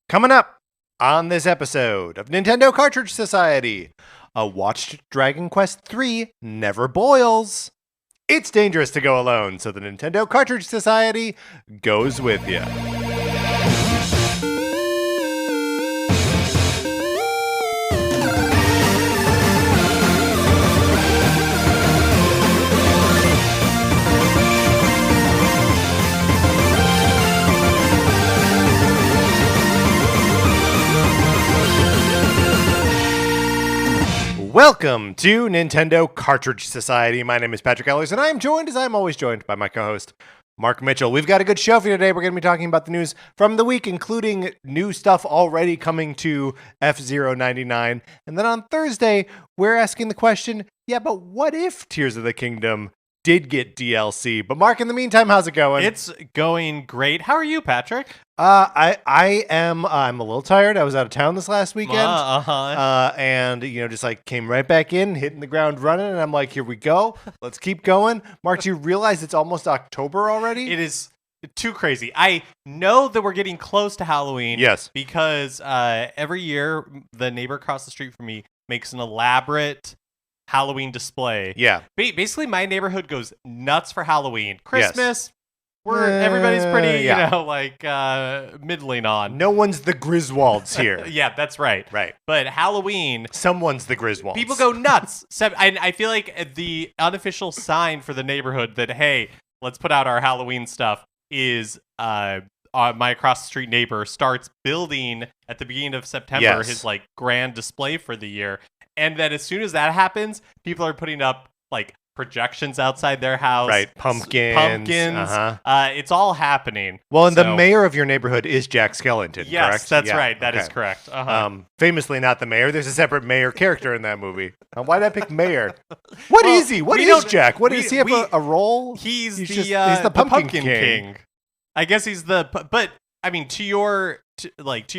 Coming up on this episode of Nintendo Cartridge Society, a watched Dragon Quest III never boils. It's dangerous to go alone, so the Nintendo Cartridge Society goes with you. Welcome to Nintendo Cartridge Society. My name is Patrick Ellers, and I am joined, as I'm always joined, by my co-host, Mark Mitchell. We've got a good show for you today. We're going to be talking about the news from the week, including new stuff already coming to F-Zero 99. And then on Thursday, we're asking the question, but what if Tears of the Kingdom did get DLC? But Mark, in the meantime, how's it going? It's going great. How are you, Patrick? I'm a little tired. I was out of town this last weekend. And just like came right back in, hitting the ground running, and I'm like, here we go. Let's keep going. Mark, do you realize it's almost October already? It is too crazy. I know that we're getting close to Halloween. Yes. Because every year the neighbor across the street from me makes an elaborate Halloween display. Yeah. Basically, my neighborhood goes nuts for Halloween. Christmas, everybody's pretty, middling on. No one's the Griswolds here. Yeah, that's right. Right. But Halloween, someone's the Griswolds. people go nuts. I feel like the unofficial sign for the neighborhood that, hey, let's put out our Halloween stuff is my across the street neighbor starts building at the beginning of September his grand display for the year. And then as soon as that happens, people are putting up projections outside their house. Right, pumpkins. Uh-huh. It's all happening. Well, and the mayor of your neighborhood is Jack Skellington, yes, correct? That's right. That is correct. Uh-huh. Famously not the mayor. There's a separate mayor character in that movie. Why did I pick mayor? What is he? What is Jack? Does he have a role? He's the Pumpkin King. I guess he's but I mean, to your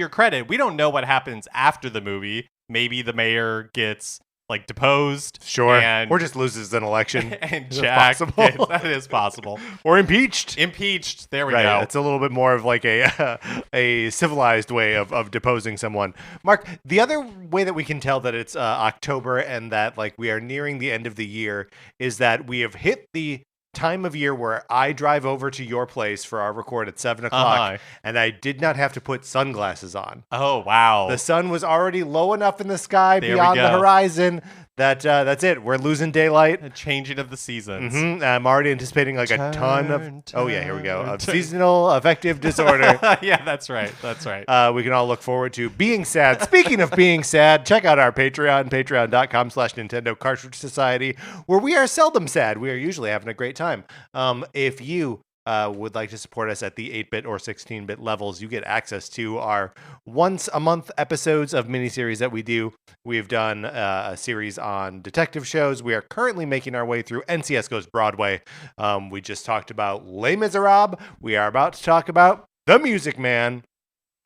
credit, we don't know what happens after the movie. Maybe the mayor gets deposed. Sure. Or just loses an election. And Jack, that is possible. Or impeached. Impeached. There we go. It's a little bit more of a civilized way of deposing someone. Mark, the other way that we can tell that it's October and that we are nearing the end of the year is that we have hit the time of year where I drive over to your place for our record at 7 o'clock, and I did not have to put sunglasses on. Oh, wow. The sun was already low enough in the sky beyond the horizon that that's it. We're losing daylight. A changing of the seasons. Mm-hmm. I'm already anticipating a ton of... here we go. Of seasonal affective disorder. Yeah, that's right. That's right. We can all look forward to being sad. Speaking of being sad, check out our Patreon, patreon.com/Nintendo Cartridge Society, where we are seldom sad. We are usually having a great time. If you would like to support us at the 8-bit or 16-bit levels, you get access to our once-a-month episodes of miniseries that we do. We've done a series on detective shows. We are currently making our way through NCS Goes Broadway. We just talked about Les Miserables. We are about to talk about The Music Man.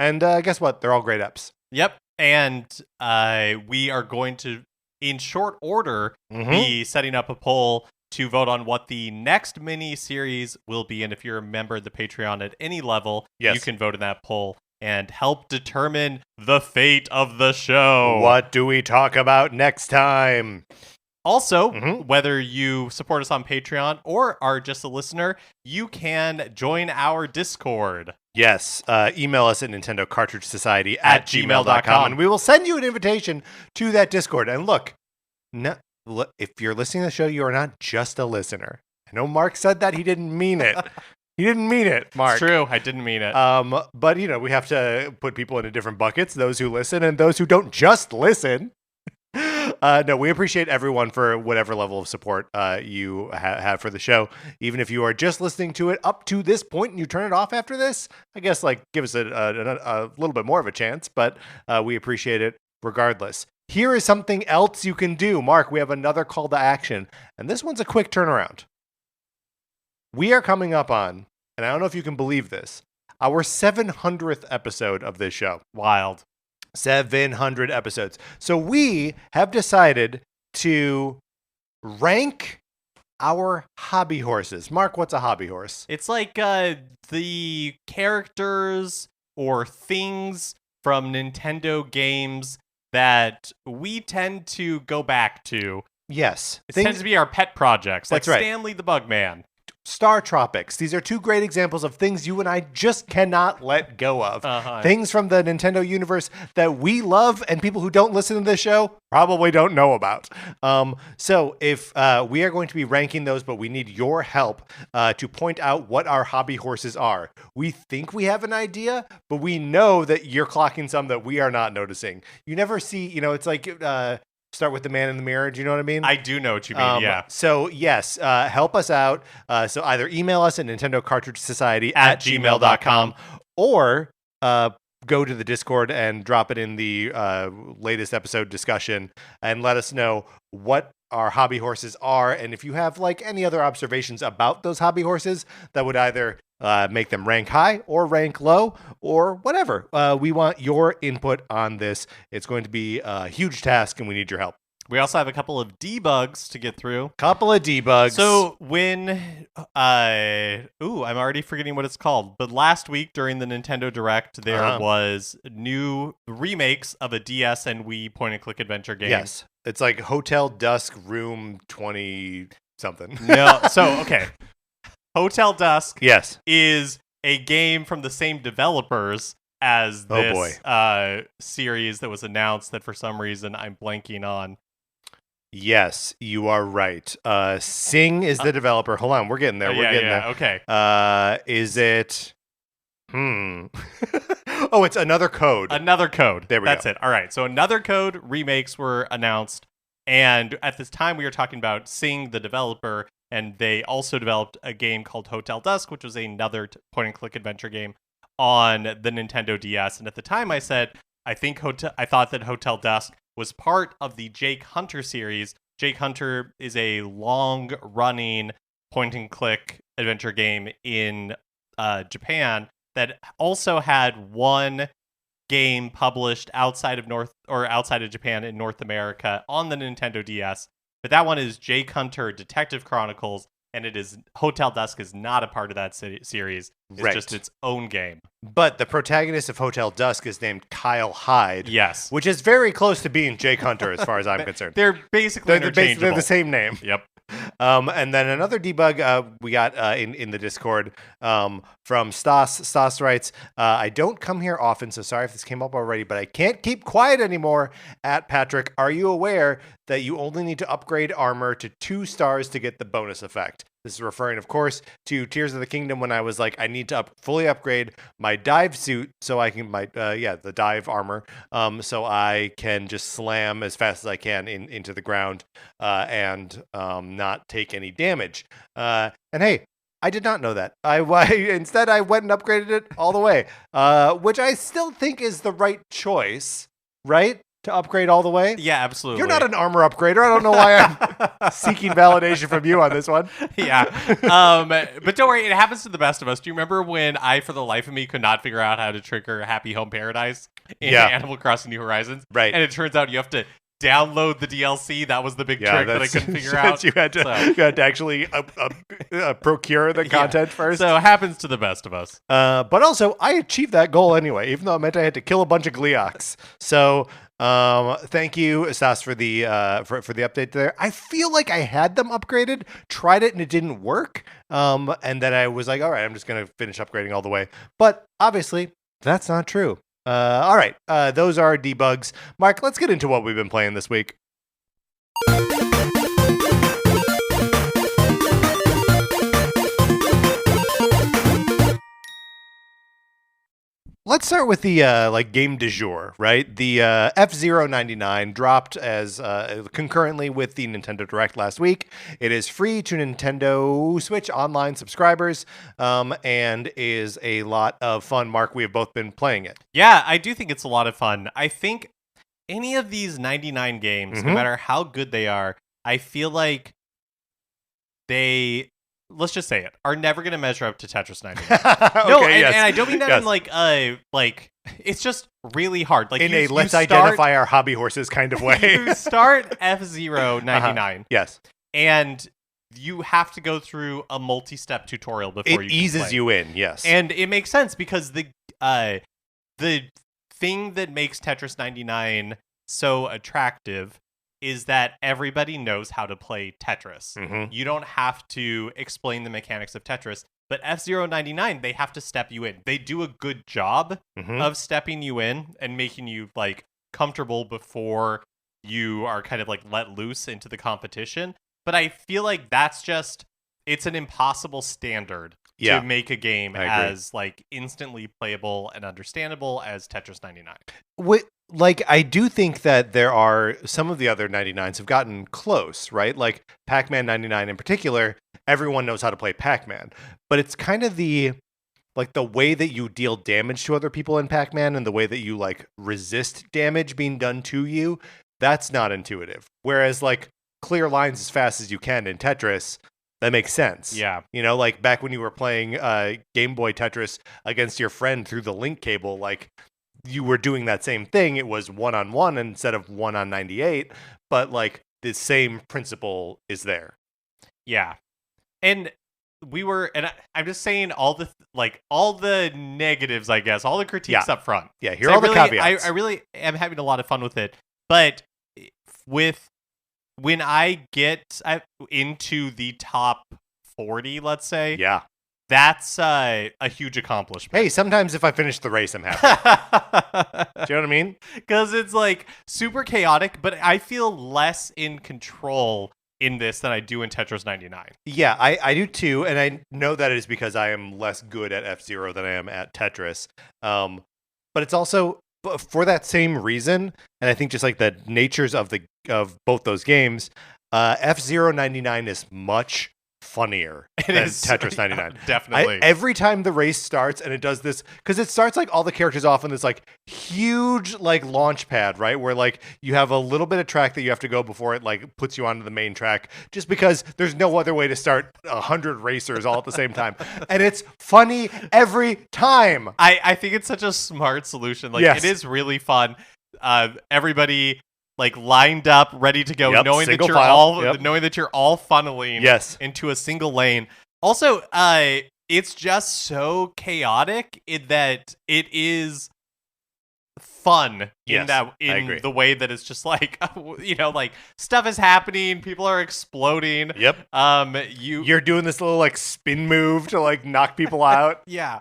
And guess what? They're all great eps. Yep. And we are going to, in short order, be setting up a poll to vote on what the next mini-series will be. And if you're a member of the Patreon at any level, you can vote in that poll and help determine the fate of the show. What do we talk about next time? Also, whether you support us on Patreon or are just a listener, you can join our Discord. Yes, email us at Nintendo Cartridge Society at gmail.com, and we will send you an invitation to that Discord. And look, if you're listening to the show, you are not just a listener. I know Mark said that. He didn't mean it. He didn't mean it, Mark. It's true. I didn't mean it. But, we have to put people into different buckets, those who listen and those who don't just listen. No, we appreciate everyone for whatever level of support you have for the show. Even if you are just listening to it up to this point and you turn it off after this, I guess give us a little bit more of a chance, but we appreciate it regardless. Here is something else you can do. Mark, we have another call to action, and this one's a quick turnaround. We are coming up on, and I don't know if you can believe this, our 700th episode of this show. Wild. 700 episodes. So we have decided to rank our hobby horses. Mark, what's a hobby horse? It's like the characters or things from Nintendo games that we tend to go back to. Yes. It tends to be our pet projects, like That's right. Stanley the Bugman. Star Tropics. These are two great examples of things you and I just cannot let go of. Things from the Nintendo universe that we love and people who don't listen to this show probably don't know about. So if we are going to be ranking those, but we need your help to point out what our hobby horses are. We think we have an idea, but we know that you're clocking some that we are not noticing. You never see, it's like... start with the man in the mirror. Do you know what I mean? I do know what you mean, yeah. So, yes, help us out. So either email us at Nintendo Cartridge Society at gmail.com or go to the Discord and drop it in the latest episode discussion and let us know what our hobby horses are. And if you have any other observations about those hobby horses that would either make them rank high or rank low or whatever. We want your input on this. It's going to be a huge task and we need your help. We also have a couple of debugs to get through. So when, I'm already forgetting what it's called. But last week during the Nintendo Direct, there was new remakes of a DS and Wii point-and-click adventure game. Yes. It's like Hotel Dusk Room 20 something. No, okay. Hotel Dusk is a game from the same developers as this series that was announced that for some reason I'm blanking on. Yes, you are right. Sing is the developer. Hold on, we're getting there. We're getting there. Okay. Is it... Oh, it's Another Code. Another Code. There we go. That's it. All right. So Another Code remakes were announced. And at this time, we were talking about Sing, the developer, and they also developed a game called Hotel Dusk, which was another point-and-click adventure game on the Nintendo DS. And at the time, I said, I thought that Hotel Dusk was part of the Jake Hunter series. Jake Hunter is a long-running point-and-click adventure game in Japan that also had one game published outside of Japan in North America on the Nintendo DS. But that one is Jake Hunter Detective Chronicles, and Hotel Dusk is not a part of that series. It's just its own game. But the protagonist of Hotel Dusk is named Kyle Hyde. Yes. Which is very close to being Jake Hunter as far as I'm concerned. They're basically interchangeable. They're the same name. Yep. And then another debug we got in the Discord from Stas. Stas writes, I don't come here often, so sorry if this came up already, but I can't keep quiet anymore. At Patrick, are you aware that you only need to upgrade armor to 2 stars to get the bonus effect? This is referring, of course, to Tears of the Kingdom when I was like, I need to fully upgrade my dive suit so I can, the dive armor, so I can just slam as fast as I can into the ground and not take any damage. And hey, I did not know that. Instead, I went and upgraded it all the way, which I still think is the right choice, right? To upgrade all the way? Yeah, absolutely. You're not an armor upgrader. I don't know why I'm seeking validation from you on this one. Yeah. But don't worry, it happens to the best of us. Do you remember when I, for the life of me, could not figure out how to trigger Happy Home Paradise in Animal Crossing New Horizons? Right. And it turns out you have to download the DLC. That was the big trick that I couldn't figure out. You had to actually procure the content first. So it happens to the best of us. But also, I achieved that goal anyway, even though it meant I had to kill a bunch of Gleeoks. So... thank you, Stas, for the for the update there. I feel like I had them upgraded, tried it, and it didn't work. And then I was like, all right, I'm just gonna finish upgrading all the way. But obviously, that's not true. All right, those are debugs. Mark, let's get into what we've been playing this week. Let's start with the game du jour, right? The F-Zero 99 dropped as concurrently with the Nintendo Direct last week. It is free to Nintendo Switch Online subscribers and is a lot of fun. Mark, we have both been playing it. Yeah, I do think it's a lot of fun. I think any of these 99 games, no matter how good they are, I feel like they... Let's just say it, are never going to measure up to Tetris 99. No, and I don't mean that in like it's just really hard. Like in let's identify our hobby horses kind of way. You start F-Zero 99. Yes. And you have to go through a multi-step tutorial before it eases you in, yes. And it makes sense because the thing that makes Tetris 99 so attractive is that everybody knows how to play Tetris. Mm-hmm. You don't have to explain the mechanics of Tetris, but F-Zero 99, they have to step you in. They do a good job of stepping you in and making you like comfortable before you are kind of like let loose into the competition. But I feel like that's just, it's an impossible standard to make a game as like instantly playable and understandable as Tetris 99. Like, I do think that there are some of the other 99s have gotten close, right? Like Pac-Man 99 in particular, everyone knows how to play Pac-Man. But it's kind of the way that you deal damage to other people in Pac-Man and the way that you like resist damage being done to you, that's not intuitive. Whereas like clear lines as fast as you can in Tetris, that makes sense. Yeah. You know, like back when you were playing Game Boy Tetris against your friend through the link cable, like you were doing that same thing. It was 1-on-1 instead of 1-on-98, but like the same principle is there. Yeah. And I'm just saying all the negatives, I guess, all the critiques up front. Yeah, here are all the caveats. I really am having a lot of fun with it. But when I get into the top 40, let's say, that's a huge accomplishment. Hey, sometimes if I finish the race, I'm happy. Do you know what I mean? Because it's like super chaotic, but I feel less in control in this than I do in Tetris 99. Yeah, I do too, and I know that it is because I am less good at F-Zero than I am at Tetris. But it's also for that same reason, and I think just like the natures of both those games, F-Zero 99 is much funnier than Tetris 99. Definitely. Every time the race starts and it does this, because it starts like all the characters off on this like huge like launch pad, right? Where like you have a little bit of track that you have to go before it like puts you onto the main track, just because there's no other way to start 100 racers all at the same time. And it's funny every time. I think it's such a smart solution. Like it is really fun. Everybody like lined up, ready to go, knowing that you're all funneling into a single lane. Also, it's just so chaotic that it is fun in the way that it's just like, you know, like stuff is happening, people are exploding. You're doing this little like spin move to like knock people out. Yeah.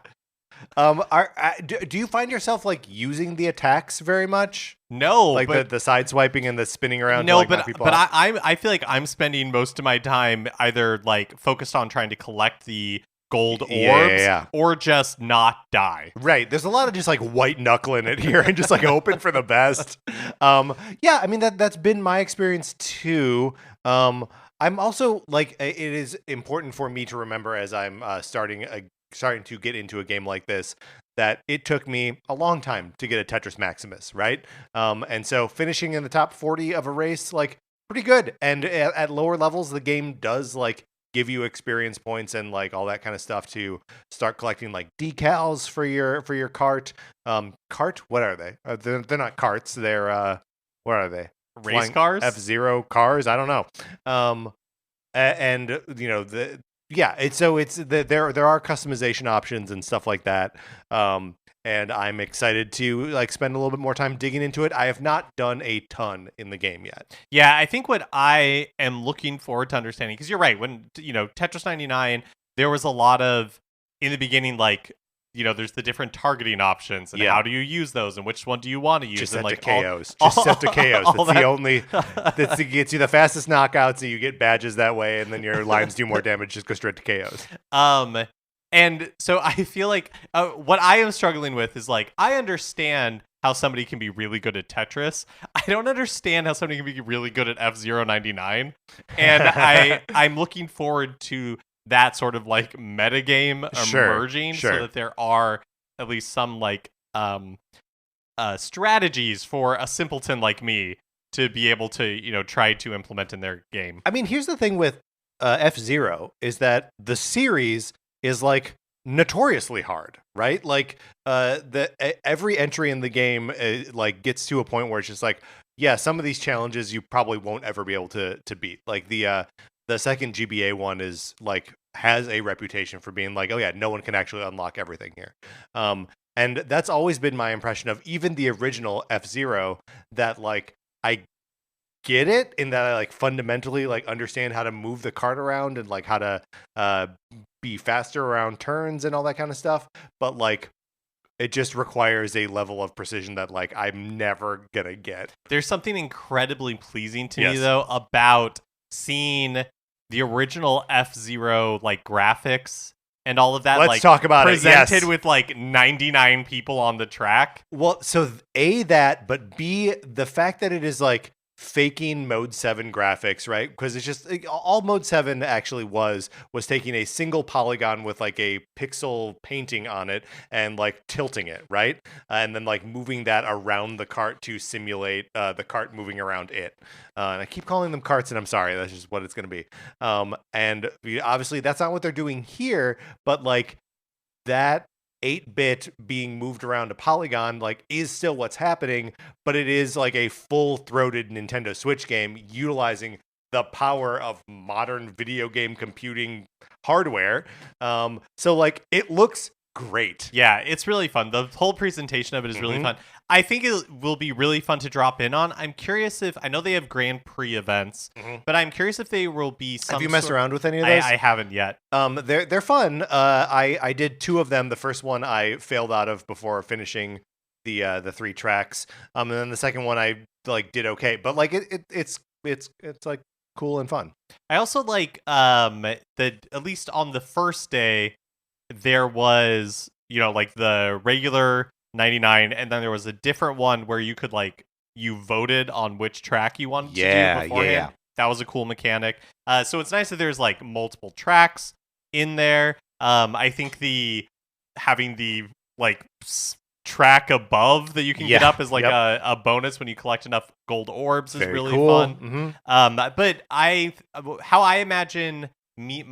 Do you find yourself like using the attacks very much? No, like the side swiping and the spinning around. No, to, like, knock people but out? I feel like I'm spending most of my time either like focused on trying to collect the gold orbs or just not die. Right. There's a lot of just like white knuckling it here and just like hoping for the best. I mean that's been my experience too. I'm also like, it is important for me to remember as I'm starting to get into a game like this, that it took me a long time to get a Tetris Maximus, right? And so finishing in the top 40 of a race, like pretty good. And at lower levels, the game does like give you experience points and like all that kind of stuff to start collecting like decals for your cart. What are they? They're not carts. They're what are they? Race cars? F-Zero cars? I don't know. And you know there are customization options and stuff like that. And I'm excited to like spend a little bit more time digging into it. I have not done a ton in the game yet. Yeah, I think what I am looking forward to understanding, because you're right, when, you know, Tetris 99, there was a lot of, in the beginning, like, you know, there's the different targeting options, and how do you use those, and which one do you want to use? Just set to KOs. Just set to KOs. That's the only, that gets you the fastest knockouts, so you get badges that way, and then your lines do more damage, just go straight to KOs. And so I feel like what I am struggling with is like, I understand how somebody can be really good at Tetris. I don't understand how somebody can be really good at F-Zero 99. And I'm looking forward to that sort of like metagame emerging so that there are at least some like strategies for a simpleton like me to be able to, you know, try to implement in their game. I mean, here's the thing with F-Zero is that the series is like notoriously hard, right? Like every entry in the game like gets to a point where it's just like, yeah, some of these challenges you probably won't ever be able to beat. Like the second GBA one is like has a reputation for being like, oh yeah, no one can actually unlock everything here. And that's always been my impression of even the original F-Zero, that like I get it in that I like fundamentally like understand how to move the cart around and like how to uh be faster around turns and all that kind of stuff, but like it just requires a level of precision that like I'm never gonna get. There's something incredibly pleasing to me Yes. though about seeing the original F-Zero like graphics and all of that. Let's like talk about it. presented Yes. with like 99 people on the track. Well, so A, that, but B, the fact that it is like faking Mode 7 graphics, right? Because it's just like, all Mode 7 actually was taking a single polygon with like a pixel painting on it and like tilting it, right? And then like moving that around the cart to simulate the cart moving around it. And I keep calling them carts, and I'm sorry, that's just what it's going to be. And obviously that's not what they're doing here, but like that 8-bit being moved around a polygon like is still what's happening, but it is like a full-throated Nintendo Switch game utilizing the power of modern video game computing hardware. So like it looks great. Yeah, it's really fun. The whole presentation of it is really fun. I think it will be really fun to drop in on. I'm curious if, I know they have Grand Prix events, but I'm curious if they will be some Have you messed around with any of those? I haven't yet. They're fun. I did 2 of them. The first one I failed out of before finishing the 3 tracks. And then the second one I like did okay, but like it's like cool and fun. I also like that at least on the first day there was, like the regular 99, and then there was a different one where you could like you voted on which track you wanted to do beforehand. Yeah. That was a cool mechanic. So it's nice that there's like multiple tracks in there. I think having the like track above that you can get up as like a bonus when you collect enough gold orbs is really cool. fun. But how I imagine me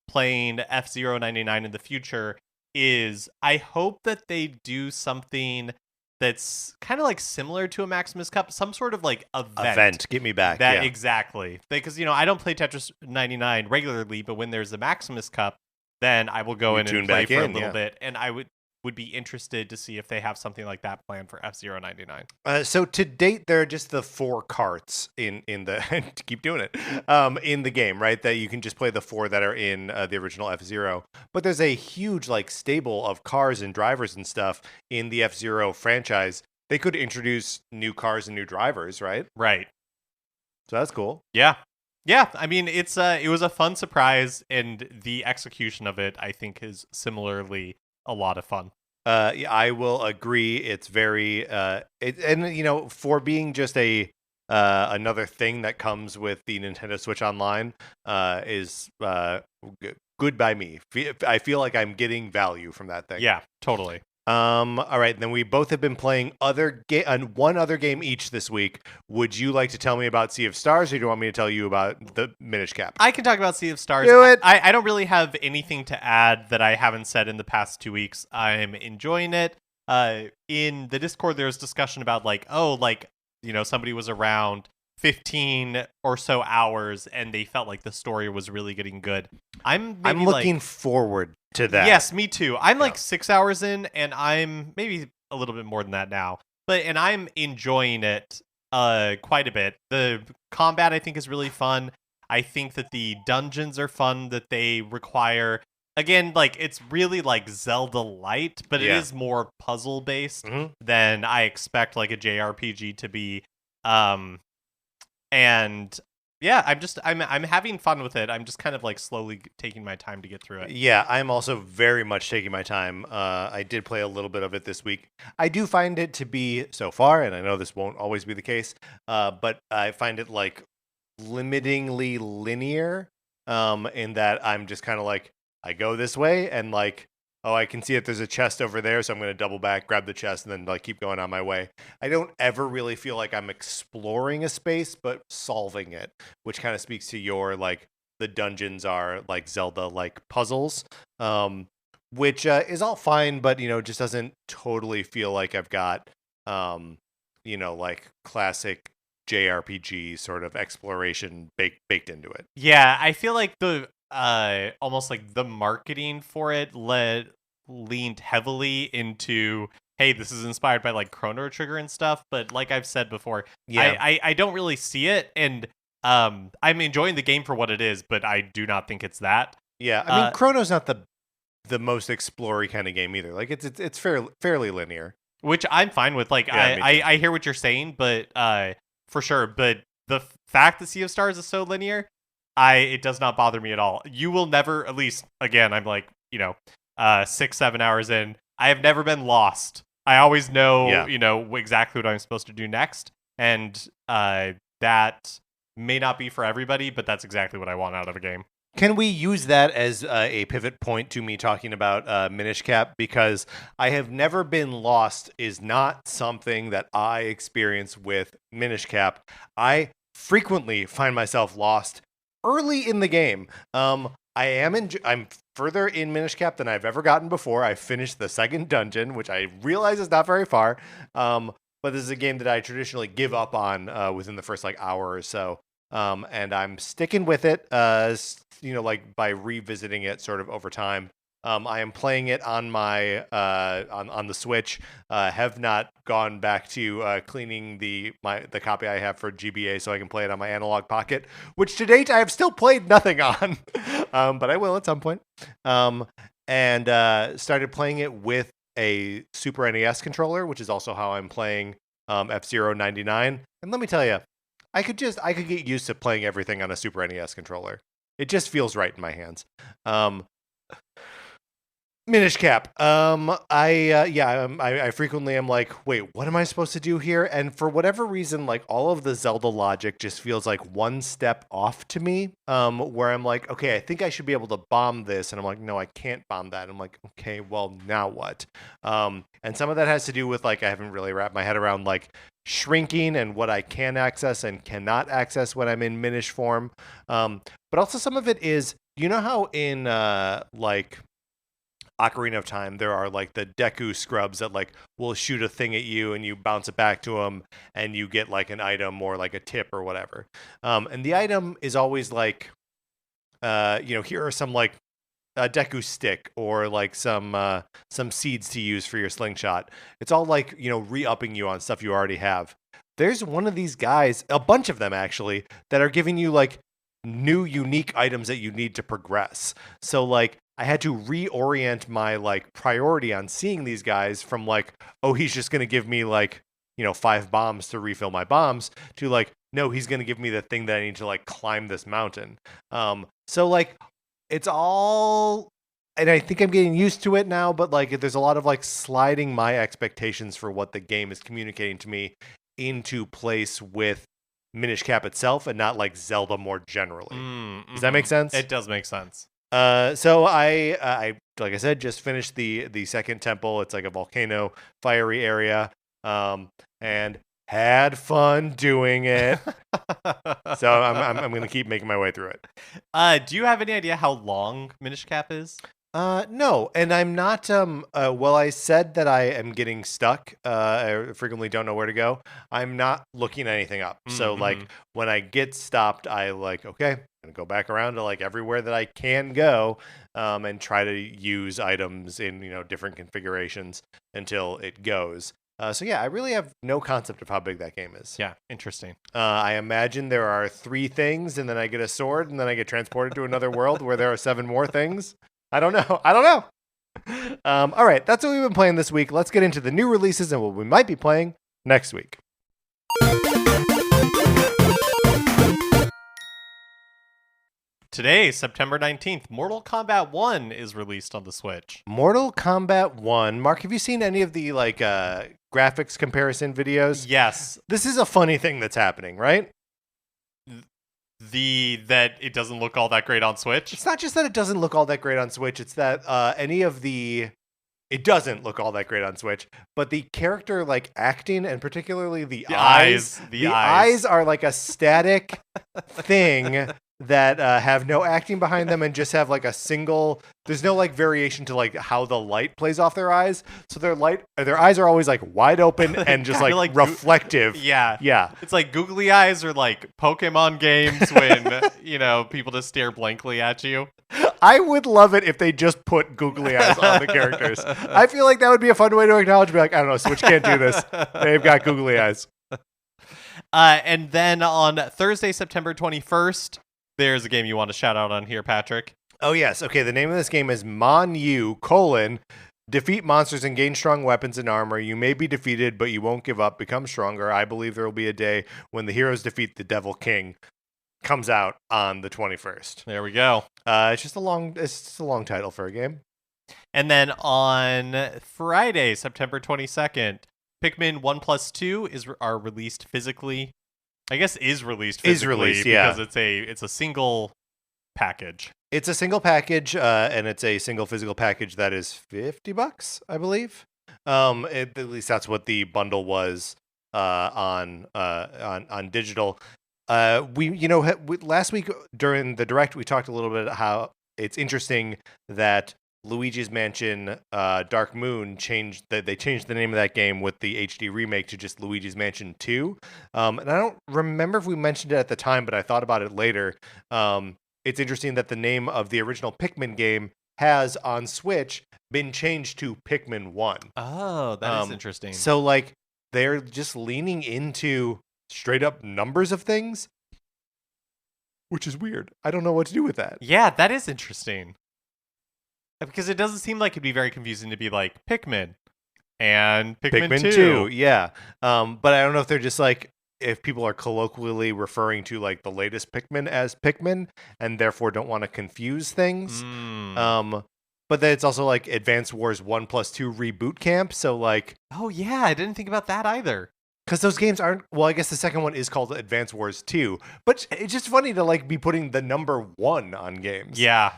playing F-Zero 99 in the future is I hope that they do something that's kind of like similar to a Maximus Cup, some sort of like event. Get me back. Exactly. Because, I don't play Tetris 99 regularly, but when there's a Maximus Cup, then I will go in and play for a little bit. And I would be interested to see if they have something like that planned for F-Zero 99. So to date, there are just the 4 carts in the to keep doing it in the game, right? That you can just play the 4 that are in the original F-Zero. But there's a huge like stable of cars and drivers and stuff in the F-Zero franchise. They could introduce new cars and new drivers, right? Right. So that's cool. Yeah. Yeah, I mean, it was a fun surprise, and the execution of it, I think, is similarly a lot of fun. Yeah, I will agree. It's very for being just a another thing that comes with the Nintendo Switch Online is good by me. I feel like I'm getting value from that thing. Yeah, totally. All right, then we both have been playing one other game each this week. Would you like to tell me about Sea of Stars, or do you want me to tell you about the Minish Cap? I can talk about Sea of Stars. Do it. I don't really have anything to add that I haven't said in the past 2 weeks. I'm enjoying it. In the Discord, there was discussion about somebody was around 15 or so hours and they felt like the story was really getting good. I'm looking forward to that. Yes, me too. I'm like 6 hours in, and I'm maybe a little bit more than that now. And I'm enjoying it quite a bit. The combat, I think, is really fun. I think that the dungeons are fun, that they require, again, like it's really like Zelda light, but it is more puzzle based than I expect like a JRPG to be. And yeah, I'm having fun with it. I'm just kind of like slowly taking my time to get through it. Yeah, I'm also very much taking my time. I did play a little bit of it this week. I do find it to be, so far, and I know this won't always be the case, but I find it like limitingly linear in that I'm just kind of like, I go this way and like, oh, I can see that there's a chest over there, so I'm going to double back, grab the chest, and then like keep going on my way. I don't ever really feel like I'm exploring a space, but solving it, which kind of speaks to your like the dungeons are like Zelda-like puzzles, which is all fine, but just doesn't totally feel like I've got like classic JRPG sort of exploration baked into it. Yeah, I feel like the almost like the marketing for it led leaned heavily into, hey, this is inspired by like Chrono Trigger and stuff, but like I've said before, I don't really see it, and I'm enjoying the game for what it is, but I do not think it's that. Yeah, I mean, Chrono's not the most explory kind of game either. Like it's fairly linear, which I'm fine with. Like Yeah, I hear what you're saying, but for sure. But the fact that Sea of Stars is so linear, it does not bother me at all. You will never, at least again, I'm like 6-7 hours in, I have never been lost. I always know exactly what I'm supposed to do next, and that may not be for everybody, but that's exactly what I want out of a game. Can we use that as a pivot point to me talking about Minish Cap? Because I have never been lost is not something that I experience with Minish Cap. I frequently find myself lost early in the game. I'm further in Minish Cap than I've ever gotten before. I finished the second dungeon, which I realize is not very far. But this is a game that I traditionally give up on within the first hour or so. And I'm sticking with it, by revisiting it sort of over time. I am playing it on my on the Switch. Have not gone back to cleaning the copy I have for GBA so I can play it on my Analog Pocket, which to date I have still played nothing on, but I will at some point. And started playing it with a Super NES controller, which is also how I'm playing F-Zero 99. And let me tell you, I could get used to playing everything on a Super NES controller. It just feels right in my hands. Minish Cap. I frequently am like, wait, what am I supposed to do here? And for whatever reason, like all of the Zelda logic just feels like one step off to me. Where I'm like, okay, I think I should be able to bomb this, and I'm like, no, I can't bomb that. I'm like, okay, well, now what? And some of that has to do with like I haven't really wrapped my head around like shrinking and what I can access and cannot access when I'm in Minish form. But also some of it is, you know how in Ocarina of Time, there are like the Deku scrubs that like will shoot a thing at you and you bounce it back to them and you get like an item or like a tip or whatever. And the item is always like, here are some like a Deku stick or like some seeds to use for your slingshot. It's all like, re-upping you on stuff you already have. There's one of these guys, a bunch of them actually, that are giving you like new unique items that you need to progress. So like I had to reorient my like priority on seeing these guys from like, oh, he's just going to give me like, 5 bombs to refill my bombs, to like, no, he's going to give me the thing that I need to like climb this mountain. So like it's all, and I think I'm getting used to it now, but like there's a lot of like sliding my expectations for what the game is communicating to me into place with Minish Cap itself and not like Zelda more generally. Does that make sense? It does make sense. So I like I said, just finished the second temple. It's like a volcano fiery area, and had fun doing it. So I'm gonna keep making my way through it. Do you have any idea how long Minish Cap is? No, and I'm not. Well, I said that I am getting stuck. I frequently don't know where to go. I'm not looking anything up. So like when I get stopped, I like, okay, I'm gonna go back around to like everywhere that I can go, and try to use items in different configurations until it goes. So yeah, I really have no concept of how big that game is. Yeah, interesting. I imagine there are 3 things, and then I get a sword, and then I get transported to another world where there are 7 more things. I don't know. All right, that's what we've been playing this week. Let's get into the new releases and what we might be playing next week. Today, September 19th, Mortal Kombat 1 is released on the Switch. Mortal Kombat 1. Mark, have you seen any of the graphics comparison videos? Yes. This is a funny thing that's happening, right? That it doesn't look all that great on Switch? It's not just that it doesn't look all that great on Switch, it's that it doesn't look all that great on Switch, but the character like acting and particularly the eyes are like a static thing that have no acting behind them and just have like a single, there's no like variation to like how the light plays off their eyes. So their eyes are always like wide open and just like reflective. Yeah. It's like googly eyes or like Pokemon games when, people just stare blankly at you. I would love it if they just put googly eyes on the characters. I feel like that would be a fun way to acknowledge. Be like, I don't know, Switch can't do this. They've got googly eyes. And then on Thursday, September 21st, there's a game you want to shout out on here, Patrick. Oh, yes. Okay, the name of this game is Mon Yu, defeat monsters and gain strong weapons and armor. You may be defeated, but you won't give up. Become stronger. I believe there will be a day when the heroes defeat the Devil King. Comes out on the 21st. There we go. It's just a long title for a game. And then on Friday, September 22nd, Pikmin 1+2 are released physically. I guess is released physically because it's a single package. It's a single package, and it's a single physical package that is $50, I believe. At least that's what the bundle was on digital. Last week during the Direct, we talked a little bit how it's interesting that Luigi's Mansion Dark Moon changed the name of that game with the HD remake to just Luigi's Mansion 2. And I don't remember if we mentioned it at the time, but I thought about it later. It's interesting that the name of the original Pikmin game has on Switch been changed to Pikmin 1. Oh, that is interesting. So like they're just leaning into straight up numbers of things, which is weird. I don't know what to do with that. Yeah, that is interesting. Because it doesn't seem like it'd be very confusing to be like Pikmin and Pikmin 2. Yeah. But I don't know if they're just like, if people are colloquially referring to like the latest Pikmin as Pikmin and therefore don't want to confuse things. But then it's also like Advance Wars 1+2 Reboot Camp. So like, oh yeah, I didn't think about that either. Because those games aren't, well, I guess the second one is called Advance Wars 2. But it's just funny to like be putting the number 1 on games. Yeah.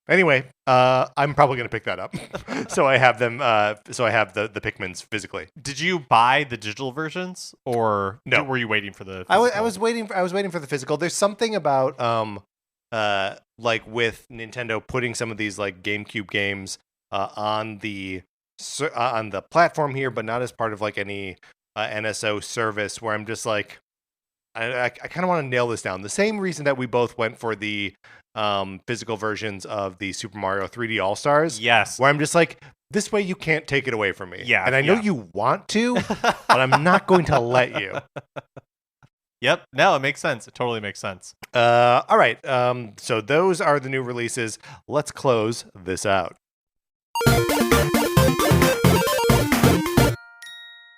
Anyway, I'm probably going to pick that up. So I have them. So I have the Pikmins physically. Did you buy the digital versions, or no? Were you waiting for the? I was waiting for the physical. There's something about like with Nintendo putting some of these like GameCube games on the platform here, but not as part of like any NSO service. Where I'm just like, I kind of want to nail this down. The same reason that we both went for the physical versions of the Super Mario 3D All-Stars. Yes. Where I'm just like, this way you can't take it away from me. Yeah. And I know you want to, but I'm not going to let you. Yep. No, it makes sense. It totally makes sense. All right. So those are the new releases. Let's close this out.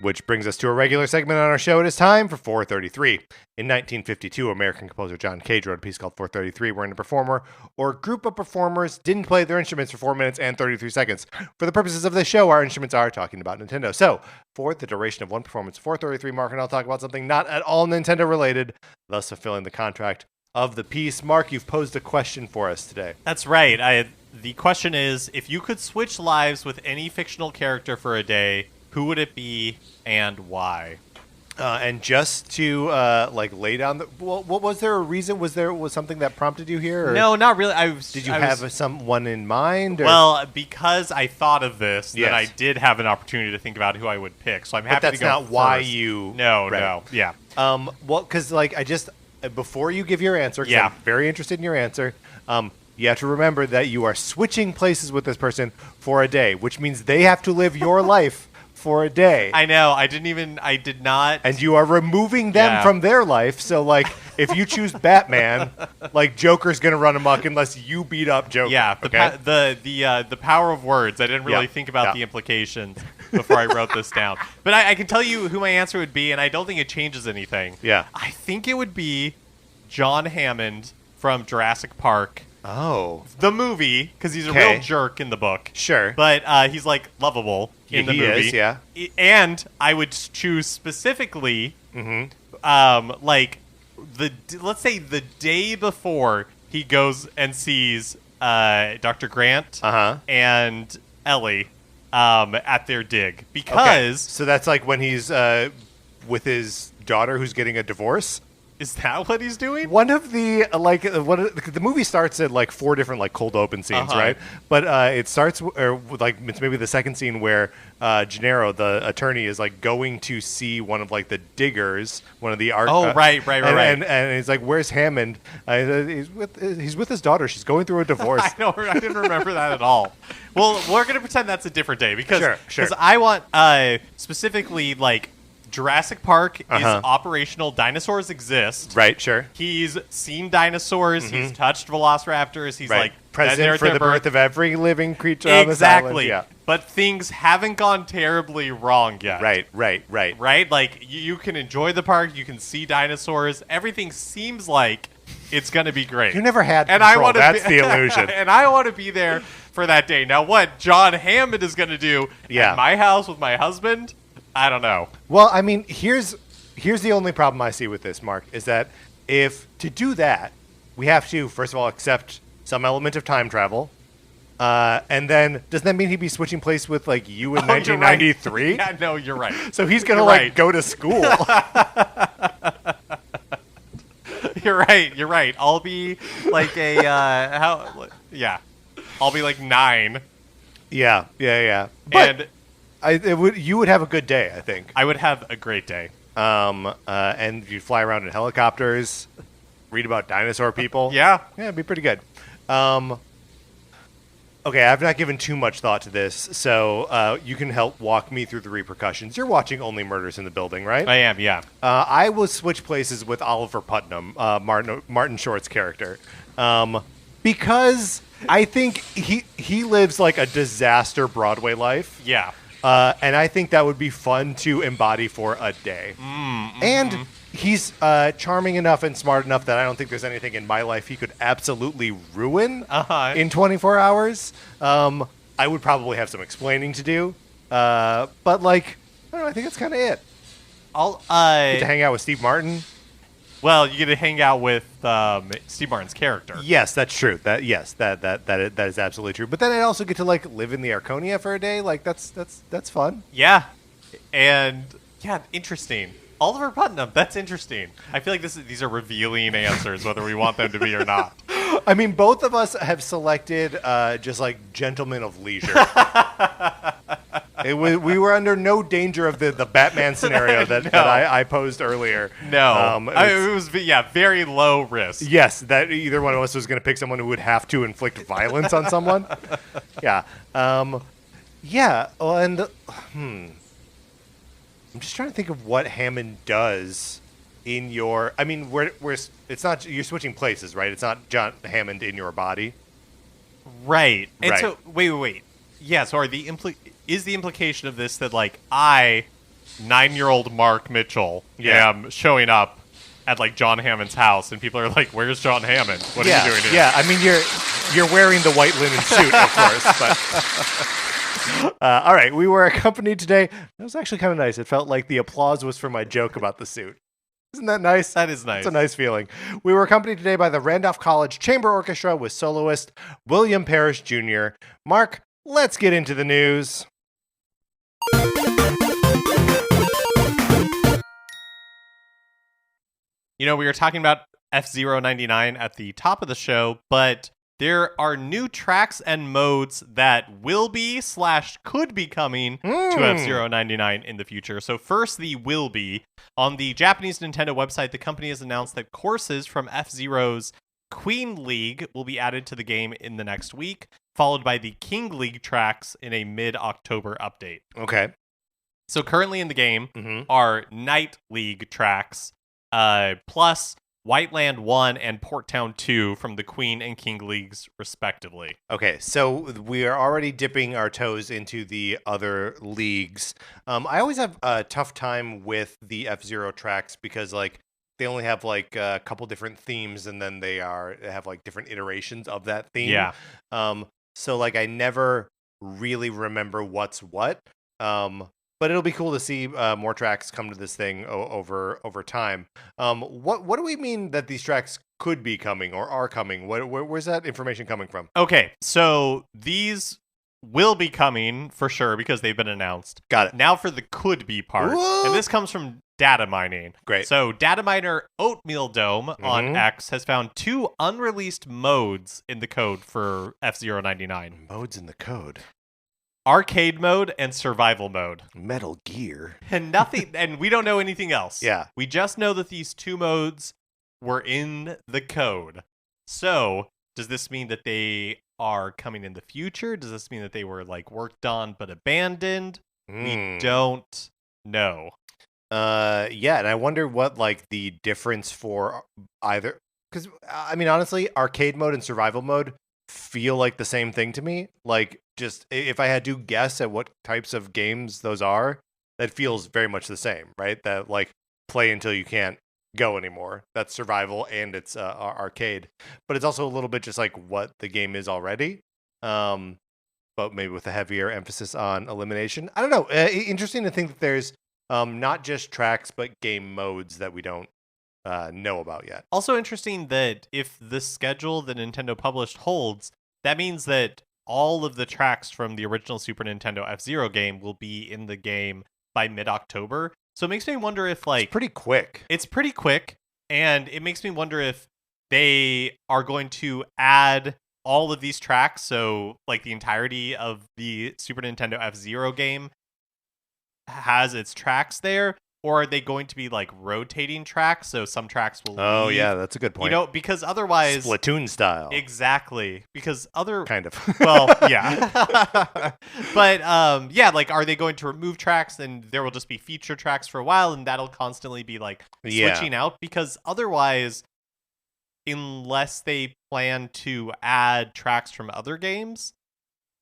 Which brings us to a regular segment on our show. It is time for 433. In 1952, American composer John Cage wrote a piece called 433, wherein a performer or group of performers didn't play their instruments for 4 minutes and 33 seconds. For the purposes of this show, our instruments are talking about Nintendo. So, for the duration of one performance, 433, Mark and I'll talk about something not at all Nintendo related, thus fulfilling the contract of the piece. Mark, you've posed a question for us today. That's right. The question is, if you could switch lives with any fictional character for a day, who would it be and why? And just to like lay down the, well, what was there a reason? Was something that prompted you here? Or no, not really. Did you have someone in mind? Or? Well, because I thought of this, yes. then I did have an opportunity to think about who I would pick. So I'm happy to go. But that's not why first. you. No, yeah. Well, because like I just before you give your answer, yeah, I'm very interested in your answer. You have to remember that you are switching places with this person for a day, which means they have to live your life for a day. I know. I did not. And you are removing them from their life. So, like, if you choose Batman, like, Joker's going to run amok unless you beat up Joker. Yeah, okay? the power of words. I didn't really think about the implications before I wrote this down. But I can tell you who my answer would be, and I don't think it changes anything. Yeah. I think it would be John Hammond from Jurassic Park. Oh. The movie, because he's a real jerk in the book. Sure. But he's, like, lovable in the movie. Is, yeah. And I would choose specifically, like, let's say the day before he goes and sees Dr. Grant and Ellie at their dig. Because... Okay. So that's like when he's with his daughter who's getting a divorce? Is that what he's doing? One of the the movie starts at like 4 different like cold open scenes, right? But it starts with like it's maybe the second scene where Gennaro, the attorney, is like going to see one of like the diggers, one of the art. Right. And he's like, "Where's Hammond?" He's with his daughter. She's going through a divorce. I didn't remember that at all. Well, we're gonna pretend that's a different day because Sure. I want specifically like. Jurassic Park is operational. Dinosaurs exist. Right, sure. He's seen dinosaurs. He's touched velociraptors. He's like present for the birth of every living creature on this island. Exactly. Yeah. But things haven't gone terribly wrong yet. Right. Right? Like, you can enjoy the park. You can see dinosaurs. Everything seems like it's going to be great. You never had and control. That's the illusion. And I want to be there for that day. Now, what John Hammond is going to do at my house with my husband, I don't know. Well, I mean, here's the only problem I see with this, Mark, is that if to do that, we have to, first of all, accept some element of time travel. And then, doesn't that mean he'd be switching place with, like, you in 1993? Yeah, no, you're right. So he's going to, go to school. You're right. I'll be, like, I'll be, like, 9. Yeah. But you would have a good day, I think. I would have a great day. And you'd fly around in helicopters, read about dinosaur people. Yeah, it'd be pretty good. Okay, I've not given too much thought to this, so you can help walk me through the repercussions. You're watching Only Murders in the Building, right? I am, yeah. I will switch places with Oliver Putnam, Martin Short's character, because I think he lives like a disaster Broadway life. Yeah. And I think that would be fun to embody for a day. And he's charming enough and smart enough that I don't think there's anything in my life he could absolutely ruin in 24 hours. I would probably have some explaining to do. But, like, I don't know, I think that's kind of it. Get to hang out with Steve Martin. Well, you get to hang out with Steve Martin's character. Yes, that's true. That is absolutely true. But then I also get to like live in the Arconia for a day. Like that's fun. Yeah, and interesting. Oliver Putnam. That's interesting. I feel like these are revealing answers, whether we want them to be or not. I mean, both of us have selected just like Gentlemen of Leisure. We were under no danger of the Batman scenario that I posed earlier. No, it was very low risk. Yes, that either one of us was going to pick someone who would have to inflict violence on someone. Yeah, yeah. Well, and I'm just trying to think of what Hammond does in your. I mean, it's not you're switching places, right? It's not John Hammond in your body, right? And right. So wait. Yeah. So is the implication of this that like I, 9-year-old Mark Mitchell, am showing up at like John Hammond's house, and people are like, "Where's John Hammond? What are you doing here?" Yeah, I mean you're wearing the white linen suit, of course. But all right, we were accompanied today. That was actually kind of nice. It felt like the applause was for my joke about the suit. Isn't that nice? That is nice. It's a nice feeling. We were accompanied today by the Randolph College Chamber Orchestra with soloist William Parrish Jr. Mark, let's get into the news. You know, we were talking about F-Zero 99 at the top of the show, but there are new tracks and modes that will be / could be coming to F-Zero 99 in the future. So first, the will be. On the Japanese Nintendo website, the company has announced that courses from F-Zero's Queen League will be added to the game in the next week, followed by the King League tracks in a mid-October update. Okay. So currently in the game are Night League tracks, plus Whiteland 1 and Port Town 2 from the Queen and King Leagues, respectively. Okay, so we are already dipping our toes into the other leagues. I always have a tough time with the F-Zero tracks because, like, they only have, like, a couple different themes, and then they have, like, different iterations of that theme. Yeah. So, like, I never really remember what's what. But it'll be cool to see more tracks come to this thing over time. What do we mean that these tracks could be coming or are coming? Where's that information coming from? Okay, so these will be coming for sure because they've been announced. Got it. Now for the could be part. Whoa. And this comes from data mining. Great. So data miner Oatmeal Dome on Mhm. X has found 2 unreleased modes in the code for F-Zero 99. Modes in the code. Arcade mode and survival mode. Metal Gear. And nothing, and we don't know anything else. Yeah. We just know that these 2 modes were in the code. So, does this mean that they are coming in the future? Does this mean that they were like worked on but abandoned? We don't know. Yeah, and I wonder what like the difference for either, because I mean honestly, arcade mode and survival mode feel like the same thing to me. Like, just if I had to guess at what types of games those are, that feels very much the same, right? That like play until you can't go anymore. That's survival and it's arcade, but it's also a little bit just like what the game is already. But maybe with a heavier emphasis on elimination. I don't know. Interesting to think that there's not just tracks but game modes that we don't know about yet. Also interesting that if the schedule that Nintendo published holds, that means that all of the tracks from the original Super Nintendo F-Zero game will be in the game by mid-October. So it makes me wonder if like It's pretty quick. It's pretty quick, and it makes me wonder if they are going to add all of these tracks, so like the entirety of the Super Nintendo F-Zero game has its tracks there, or are they going to be like rotating tracks, so some tracks will Oh leave? yeah, that's a good point. You know, because otherwise Splatoon style. Exactly. Because other Kind of. well, yeah. But yeah, like are they going to remove tracks and there will just be feature tracks for a while and that'll constantly be like Yeah. switching out? Because otherwise, unless they plan to add tracks from other games,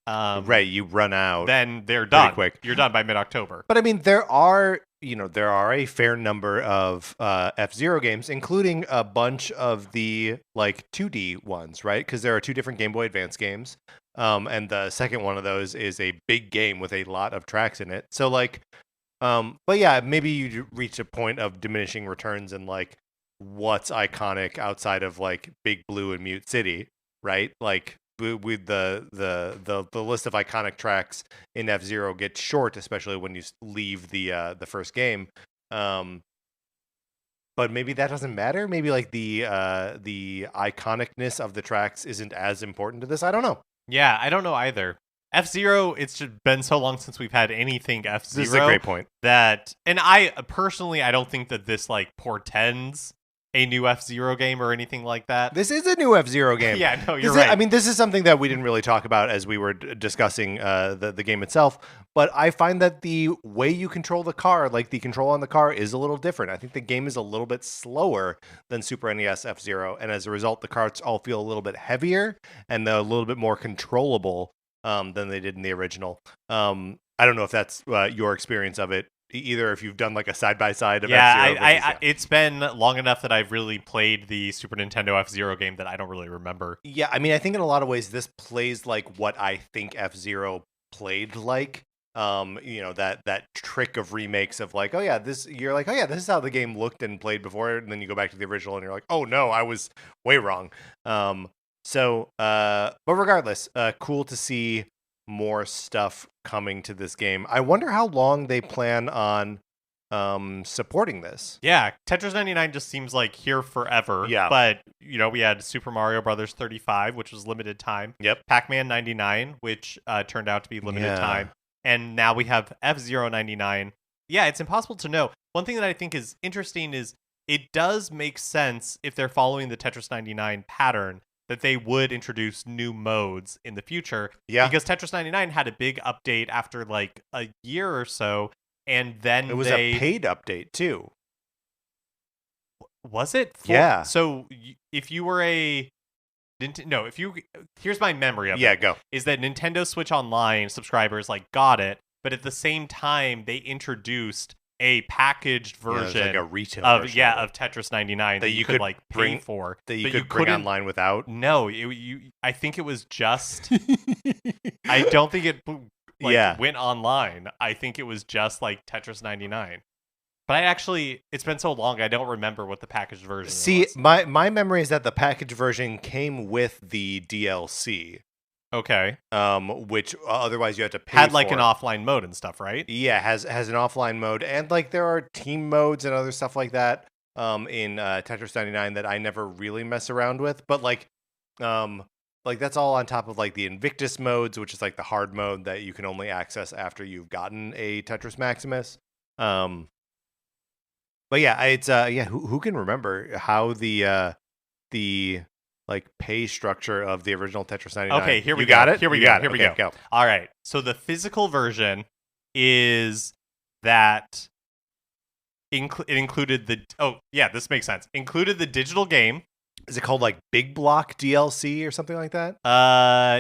Right, you run out. then they're done. quick. You're done by mid-October. But I mean, there are a fair number of F-Zero games, including a bunch of the like 2D ones, right? Because there are 2 different Game Boy Advance games, and the second one of those is a big game with a lot of tracks in it. So like, but yeah, maybe you reach a point of diminishing returns and like what's iconic outside of like Big Blue and Mute City, right? Like with the list of iconic tracks in F-Zero gets short, especially when you leave the first game. But maybe that doesn't matter. Maybe like the iconicness of the tracks isn't as important to this. I don't know. Yeah, I don't know either. F-Zero, it's just been so long since we've had anything F-Zero. This is a great point. That, and I personally, I don't think that this like portends a new F-Zero game or anything like that. This is a new F-Zero game. Yeah, no, you're This is- right. I mean, this is something that we didn't really talk about as we were discussing the game itself. But I find that the way you control the car, like the control on the car, is a little different. I think the game is a little bit slower than Super NES F-Zero. And as a result, the carts all feel a little bit heavier and a little bit more controllable than they did in the original. I don't know if that's your experience of it. Either if you've done like a side-by-side of F-Zero. I it's been long enough that I've really played the Super Nintendo F-Zero game that I don't really remember. Yeah, I mean, I think in a lot of ways this plays like what I think F-Zero played like. That trick of remakes of like, oh yeah, this is how the game looked and played before, and then you go back to the original and you're like, oh no, I was way wrong. But regardless, cool to see more stuff coming to this game. I wonder how long they plan on supporting this. Yeah, Tetris 99 just seems like here forever. Yeah. But, we had Super Mario Brothers 35, which was limited time. Yep. Pac-Man 99, which turned out to be limited Yeah. time. And now we have F-Zero 99. Yeah, it's impossible to know. One thing that I think is interesting is it does make sense if they're following the Tetris 99 pattern that they would introduce new modes in the future. Yeah. Because Tetris 99 had a big update after like a year or so, and then It was a paid update too. Was it? Yeah. So if you were here's my memory of it. Yeah, go. Is that Nintendo Switch Online subscribers like got it, but at the same time they introduced a packaged version like a retail of version of it. of Tetris 99 That that you you could could like bring- pay for that you but could bring couldn't- online without. No, I think it was just I don't think it Yeah. went online. I think it was just like Tetris 99. But it's been so long, I don't remember what the packaged version See, was. my memory is that the package version came with the DLC. Okay. which otherwise you have to pay Had like for. an offline mode and stuff, right? Yeah, has an offline mode, and like there are team modes and other stuff like that in Tetris 99 that I never really mess around with, but like that's all on top of like the Invictus modes, which is like the hard mode that you can only access after you've gotten a Tetris Maximus. But yeah, it's yeah, who can remember how the like pay structure of the original Tetris 99? Okay, here we You go. got it? Here we You go. got it. Here we Okay, go. All right. So the physical version is that it included the this makes sense. Included the digital game. Is it called like Big Block DLC or something like that?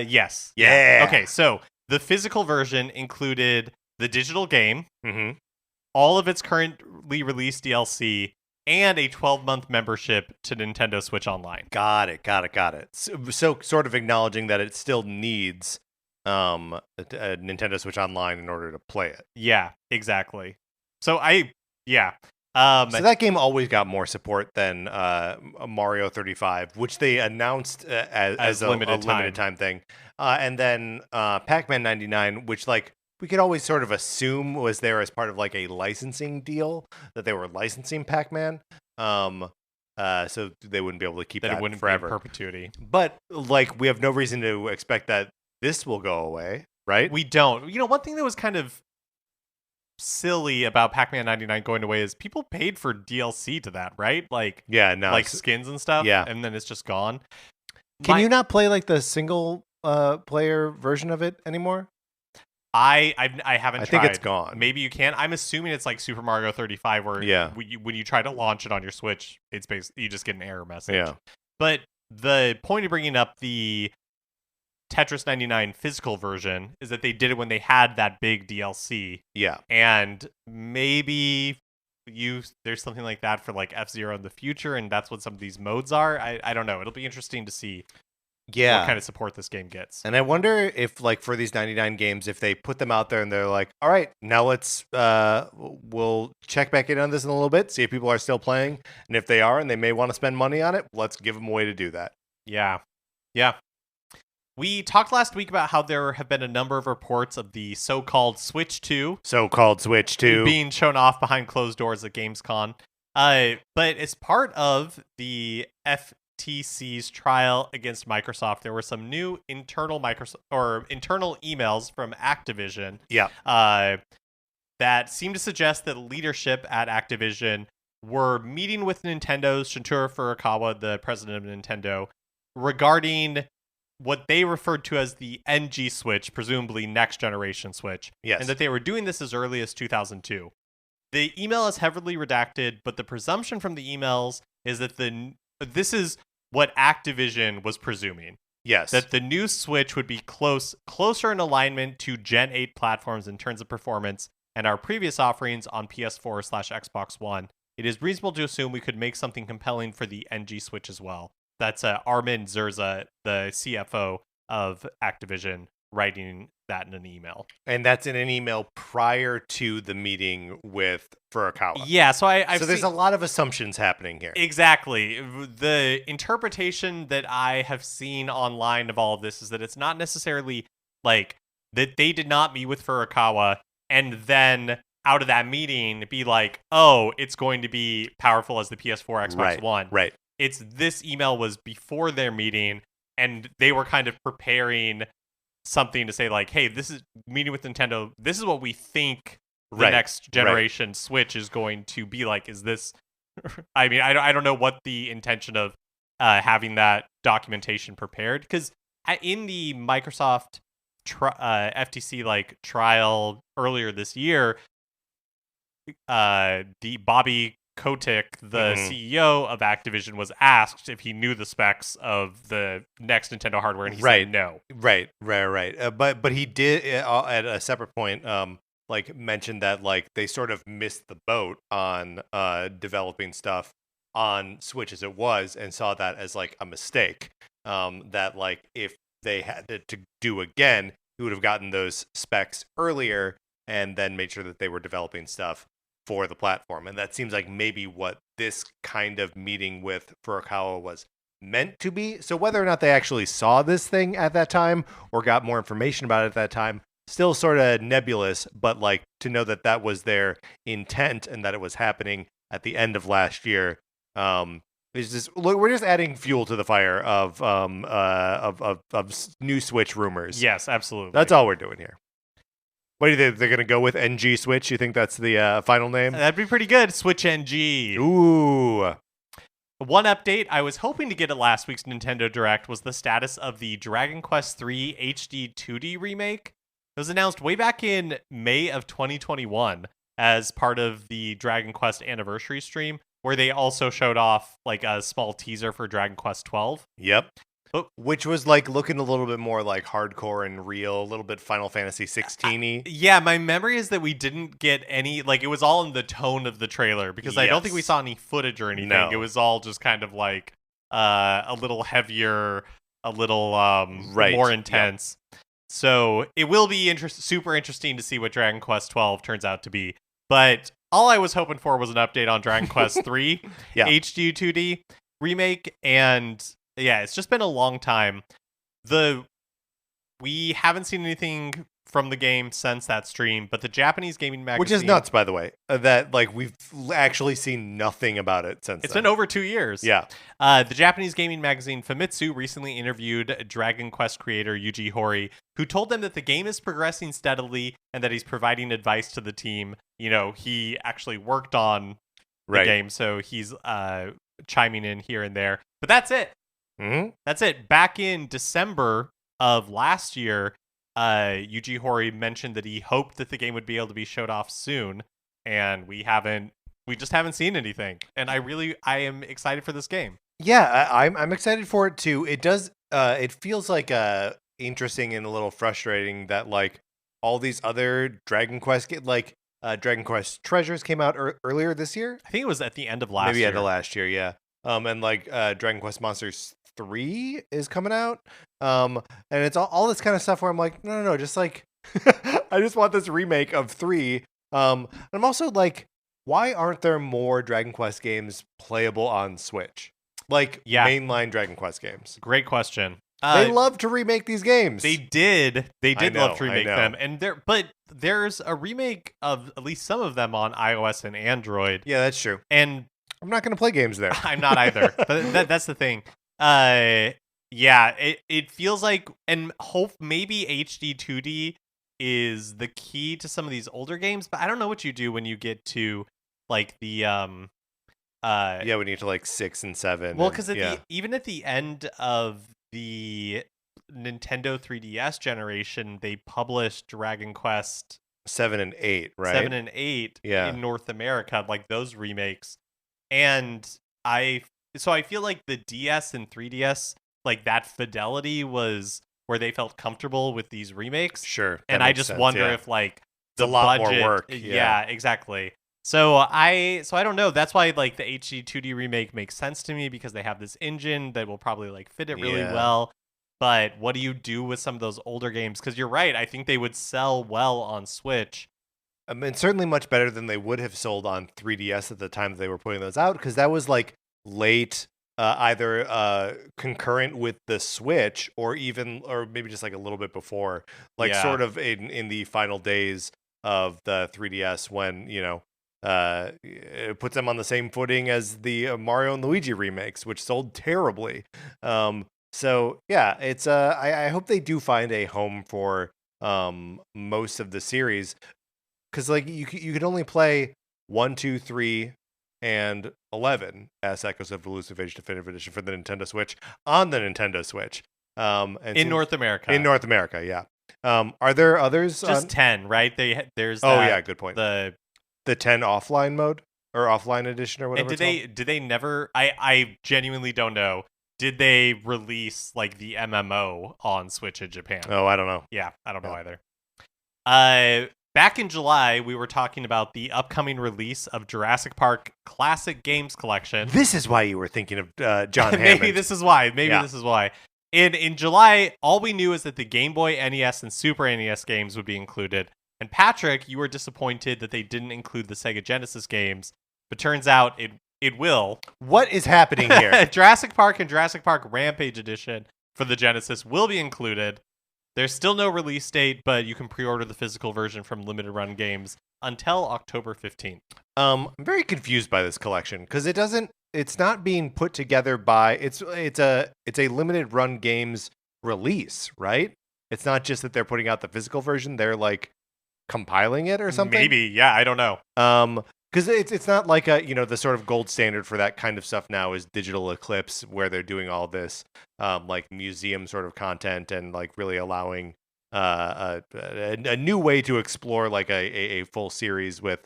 Yes. Yeah. Okay, so the physical version included the digital game, Mm-hmm. all of its currently released DLC, and a 12-month membership to Nintendo Switch Online. Got it. So sort of acknowledging that it still needs a Nintendo Switch Online in order to play it. Yeah, exactly. So So that game always got more support than Mario 35, which they announced as a limited time thing. And then Pac-Man 99, which like we could always sort of assume was there as part of like a licensing deal that they were licensing Pac-Man. So they wouldn't be able to keep that it wouldn't forever. be in perpetuity. But like we have no reason to expect that this will go away, right? We don't. You know, one thing that was kind of silly about Pac-Man 99 going away is people paid for DLC to that, right? Like like skins and stuff. Yeah. And then it's just gone. Can you not play like the single player version of it anymore? I haven't tried. I think it's gone. Maybe you can. I'm assuming it's like Super Mario 35 where when you try to launch it on your Switch, it's basically you just get an error message. Yeah. But the point of bringing up the Tetris 99 physical version is that they did it when they had that big DLC. Yeah. And maybe there's something like that for like F-Zero in the future, and that's what some of these modes are. I don't know. It'll be interesting to see what kind of support this game gets. And I wonder if like for these 99 games, if they put them out there and they're like, all right, now let's we'll check back in on this in a little bit, see if people are still playing. And if they are and they may want to spend money on it, let's give them a way to do that. Yeah. We talked last week about how there have been a number of reports of the so-called Switch 2 being shown off behind closed doors at Gamescom. But as part of the FTC's trial against Microsoft, there were some new internal emails from Activision. That seemed to suggest that leadership at Activision were meeting with Nintendo's Shintaro Furukawa, the president of Nintendo, regarding what they referred to as the NG Switch, presumably next generation Switch. Yes. And that they were doing this as early as 2002. The email is heavily redacted, but the presumption from the emails is that this is what Activision was presuming. Yes. That the new Switch would be closer in alignment to Gen 8 platforms in terms of performance and our previous offerings on PS4/Xbox One. It is reasonable to assume we could make something compelling for the NG Switch as well. That's Armin Zerza, the CFO of Activision, writing that in an email. And that's in an email prior to the meeting with Furukawa. Yeah, so there's a lot of assumptions happening here. Exactly. The interpretation that I have seen online of all of this is that it's not necessarily like that they did not meet with Furukawa and then out of that meeting be like, oh, it's going to be powerful as the PS4 Xbox One. Right. It's this email was before their meeting and they were kind of preparing something to say like, hey, this is meeting with Nintendo. This is what we think the next generation Switch is going to be like. Is this, I mean, I don't know what the intention of having that documentation prepared, because in the Microsoft FTC like trial earlier this year, the Bobby Kotick, the CEO of Activision, was asked if he knew the specs of the next Nintendo hardware, and he said no. Right. But he did at a separate point, like mentioned that like they sort of missed the boat on developing stuff on Switch as it was, and saw that as like a mistake. That like if they had to do again, he would have gotten those specs earlier and then made sure that they were developing stuff for the platform. And that seems like maybe what this kind of meeting with Furukawa was meant to be. So whether or not they actually saw this thing at that time or got more information about it at that time, still sort of nebulous, but like to know that that was their intent and that it was happening at the end of last year. It's just, look, we're just adding fuel to the fire of new Switch rumors. Yes, absolutely. That's all we're doing here. What do you think? They're going to go with NG Switch? You think that's the final name? That'd be pretty good. Switch NG. Ooh. One update I was hoping to get at last week's Nintendo Direct was the status of the Dragon Quest III HD 2D remake. It was announced way back in May of 2021 as part of the Dragon Quest anniversary stream, where they also showed off like a small teaser for Dragon Quest 12. Yep. Which was like looking a little bit more like hardcore and real, a little bit Final Fantasy 16-y. Yeah, my memory is that we didn't get any, like it was all in the tone of the trailer because I don't think we saw any footage or anything. No. It was all just kind of like a little heavier, a little more intense. Yep. So it will be super interesting to see what Dragon Quest 12 turns out to be. But all I was hoping for was an update on Dragon Quest 3 HD 2D remake, and yeah, it's just been a long time. We haven't seen anything from the game since that stream, but the Japanese gaming magazine, which is nuts, by the way, that like we've actually seen nothing about it since. It's been over 2 years. Yeah. The Japanese gaming magazine Famitsu recently interviewed Dragon Quest creator Yuji Horii, who told them that the game is progressing steadily and that he's providing advice to the team. You know, he actually worked on the game, so he's chiming in here and there. But that's it. Mm-hmm. That's it. Back in December of last year, Yuji Horii mentioned that he hoped that the game would be able to be showed off soon, and we just haven't seen anything. And I am excited for this game. Yeah, I'm excited for it too. It does. It feels like interesting and a little frustrating that like all these other Dragon Quest Dragon Quest Treasures came out earlier this year. I think it was at the end of last year. Maybe at the last year, yeah. And like Dragon Quest Monsters 3 is coming out. And it's all this kind of stuff where I'm like, no, just like I just want this remake of 3. And I'm also like, why aren't there more Dragon Quest games playable on Switch? Like mainline Dragon Quest games. Great question. They love to remake these games. They did love to remake them, and there's a remake of at least some of them on iOS and Android. Yeah, that's true. And I'm not going to play games there. I'm not either. But that's the thing. Yeah, it feels like, and hope maybe HD 2D is the key to some of these older games, but I don't know what you do when you get to like the when you get to like 6 and 7. Well, because even at the end of the Nintendo 3DS generation, they published Dragon Quest 7 and 8, right? 7 and 8 in North America, like those remakes. And I feel like the DS and 3DS, like that fidelity was where they felt comfortable with these remakes. Sure. And I just wonder if like the budget, more work. Yeah, exactly. So I don't know. That's why like the HD 2D remake makes sense to me, because they have this engine that will probably like fit it really well. But what do you do with some of those older games? Because you're right. I think they would sell well on Switch. I mean, certainly much better than they would have sold on 3DS at the time they were putting those out, because that was like late, either concurrent with the Switch or maybe just like a little bit before, like sort of in the final days of the 3DS when, you know, it puts them on the same footing as the Mario and Luigi remakes, which sold terribly. So yeah, it's I hope they do find a home for most of the series, because like you could only play 1, 2, 3, and 11 as Echoes of Elusive Age Definitive Edition for the Nintendo Switch on the Nintendo Switch. And in North America. In North America, yeah. Are there others? Just 10, right? There's good point. The 10 offline mode or offline edition or whatever. And did they never? I genuinely don't know. Did they release like the MMO on Switch in Japan? Oh, I don't know. Yeah, I don't know either. Back in July, we were talking about the upcoming release of Jurassic Park Classic Games Collection. This is why you were thinking of John Hammond. Maybe this is why. This is why. In July, all we knew is that the Game Boy, NES, and Super NES games would be included. And Patrick, you were disappointed that they didn't include the Sega Genesis games, but turns out it will. What is happening here? Jurassic Park and Jurassic Park Rampage Edition for the Genesis will be included. There's still no release date, but you can pre-order the physical version from Limited Run Games until October 15th. I'm very confused by this collection because it's not being put together by it's a Limited Run Games release, right? It's not just that they're putting out the physical version, they're like compiling it or something. Maybe, yeah, I don't know. Because it's not like the sort of gold standard for that kind of stuff now is Digital Eclipse, where they're doing all this like museum sort of content and like really allowing a new way to explore like a full series with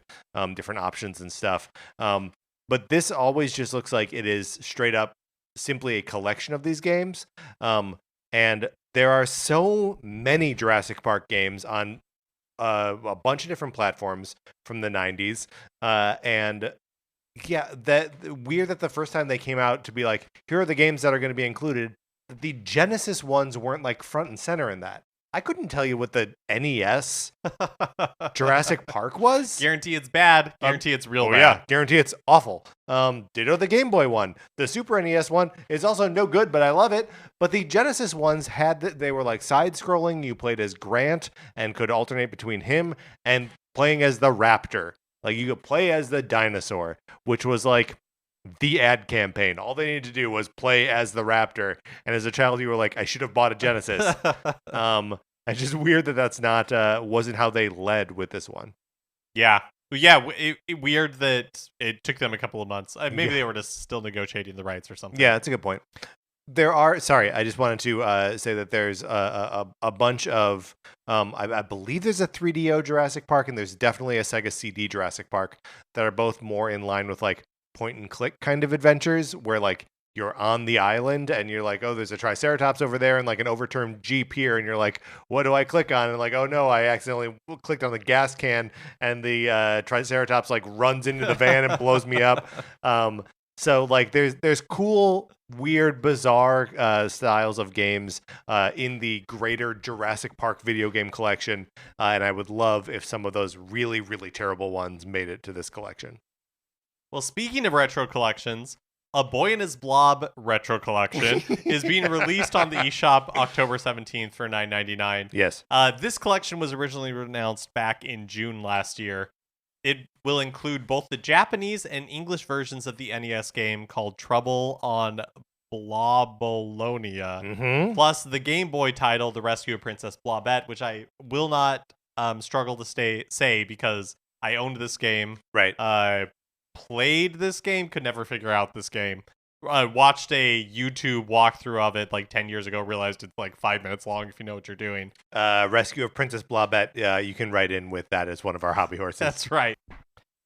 different options and stuff. But this always just looks like it is straight up simply a collection of these games. And there are so many Jurassic Park games on a bunch of different platforms from the 90s. And yeah, that weird that the first time they came out to be like, here are the games that are going to be included, the Genesis ones weren't like front and center in that. I couldn't tell you what the NES Jurassic Park was. Guarantee it's bad. Guarantee it's real bad. Yeah, guarantee it's awful. Ditto the Game Boy one. The Super NES one is also no good, but I love it. But the Genesis ones they were like side-scrolling. You played as Grant and could alternate between him and playing as the Raptor. Like you could play as the dinosaur, which was like the ad campaign. All they needed to do was play as the Raptor. And as a child, you were like, I should have bought a Genesis. It's just weird that that's not wasn't how they led with this one. Yeah. Weird that it took them a couple of months. Maybe they were just still negotiating the rights or something. Yeah, that's a good point. I just wanted to say that there's a bunch of, I believe there's a 3DO Jurassic Park and there's definitely a Sega CD Jurassic Park that are both more in line with like point and click kind of adventures where like you're on the island and you're like, oh, there's a Triceratops over there and like an overturned Jeep here. And you're like, what do I click on? And like, oh no, I accidentally clicked on the gas can and the Triceratops like runs into the van and blows me up. So like there's cool, weird, bizarre styles of games in the greater Jurassic Park video game collection. And I would love if some of those really, really terrible ones made it to this collection. Well, speaking of retro collections, A Boy and His Blob retro collection is being released on the eShop October 17th for $9.99. Yes. This collection was originally announced back in June last year. It will include both the Japanese and English versions of the NES game called Trouble on Blobolonia, plus the Game Boy title, The Rescue of Princess Blobette, which I will not struggle to say because I owned this game. Right. Played this game, could never figure out this game. Watched a YouTube walkthrough of it like 10 years ago, realized it's like 5 minutes long if you know what you're doing. Rescue of Princess Blobette, you can write in with that as one of our hobby horses. That's right.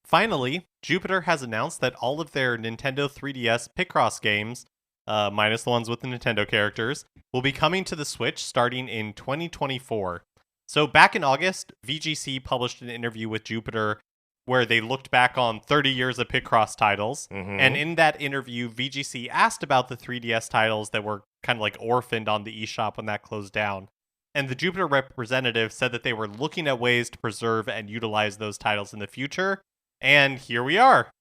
Finally, Jupiter has announced that all of their Nintendo 3DS Picross games, minus the ones with the Nintendo characters, will be coming to the Switch starting in 2024. So back in August, VGC published an interview with Jupiter where they looked back on 30 years of Picross titles. And in that interview, VGC asked about the 3DS titles that were kind of like orphaned on the eShop when that closed down. And the Jupiter representative said that they were looking at ways to preserve and utilize those titles in the future. And here we are.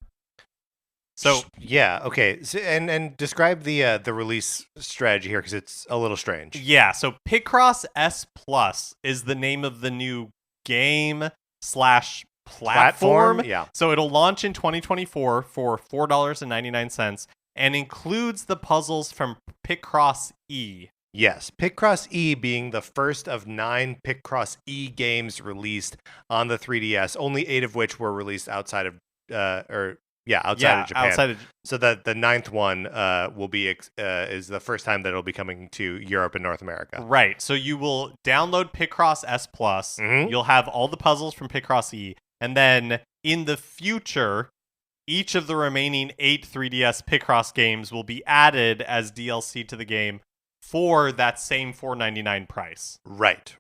So yeah, okay. So, and describe the release strategy here because it's a little strange. Yeah, so Picross S Plus is the name of the new game / platform. Yeah. So it'll launch in 2024 for $4.99 and includes the puzzles from Picross E. Yes, Picross E being the first of 9 Picross E games released on the 3DS, only 8 of which were released outside of outside of Japan. So that the 9th one will be is the first time that it'll be coming to Europe and North America. Right. So you will download Picross S Plus. You'll have all the puzzles from Picross E. And then in the future, each of the remaining 8 3DS Picross games will be added as DLC to the game for that same $4.99 price. Right.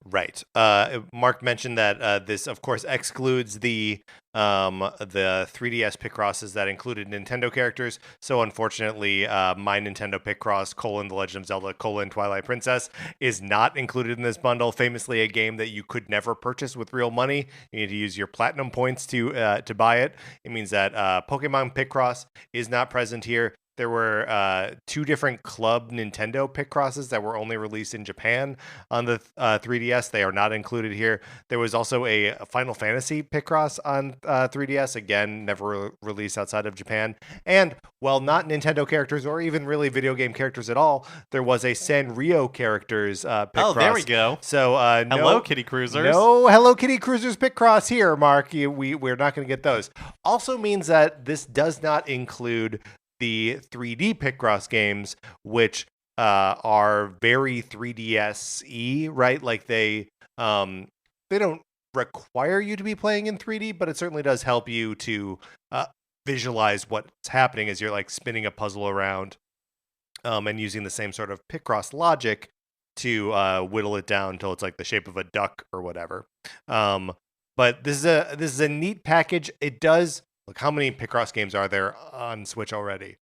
Mark mentioned that this, of course, excludes the 3DS Picrosses that included Nintendo characters. So unfortunately, my Nintendo Picross : The Legend of Zelda : Twilight Princess is not included in this bundle. Famously, a game that you could never purchase with real money. You need to use your platinum points to buy it. It means that Pokemon Picross is not present here. There were 2 different Club Nintendo Picrosses that were only released in Japan on the 3DS. They are not included here. There was also a Final Fantasy Picross on 3DS, again, never released outside of Japan. And while not Nintendo characters or even really video game characters at all, there was a Sanrio characters Picross. Oh, there we go. So Hello Kitty Cruisers. No Hello Kitty Cruisers Picross here, Mark. We're not going to get those. Also means that this does not include the 3D Picross games, which are very 3DS-y, right? Like they don't require you to be playing in 3D, but it certainly does help you to visualize what's happening as you're like spinning a puzzle around and using the same sort of Picross logic to whittle it down until it's like the shape of a duck or whatever. But this is a neat package. It does. Look, how many Picross games are there on Switch already?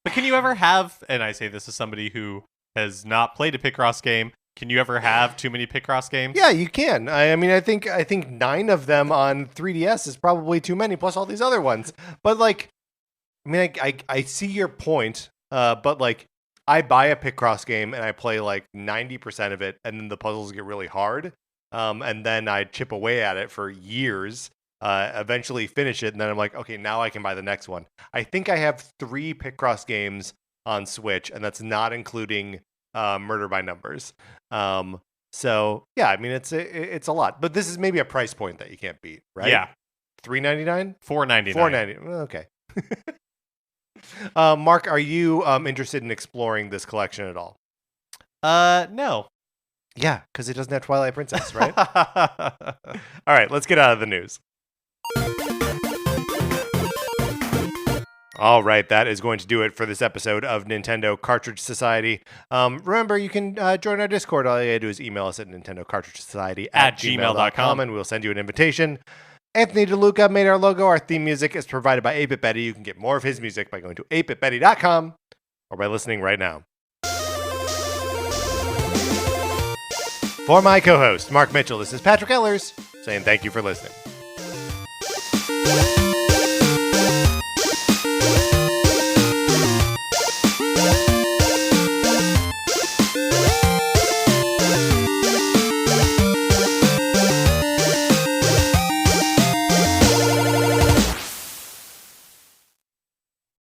But can you ever have, and I say this as somebody who has not played a Picross game, can you ever have too many Picross games? Yeah, you can. I mean, I think 9 of them on 3DS is probably too many, plus all these other ones. But like, I mean, I see your point, but like, I buy a Picross game and I play like 90% of it, and then the puzzles get really hard, and then I chip away at it for years. Eventually finish it, and then I'm like, okay, now I can buy the next one. I think I have 3 Picross games on Switch, and that's not including Murder by Numbers. So yeah, I mean it's a lot, but this is maybe a price point that you can't beat, right? Yeah, $3.99, $4.99. $4.99. Okay. Mark, are you interested in exploring this collection at all? No. Yeah, because it doesn't have Twilight Princess, right? All right, let's get out of the news. All right, that is going to do it for this episode of Nintendo Cartridge Society. Remember, you can join our Discord. All you gotta do is email us at nintendocartridgesociety@gmail.com, and we'll send you an invitation. Anthony DeLuca made our logo. Our theme music is provided by 8-Bit Betty. You can get more of his music by going to 8bitbetty.com or by listening right now. For my co-host, Mark Mitchell, this is Patrick Ellers saying thank you for listening.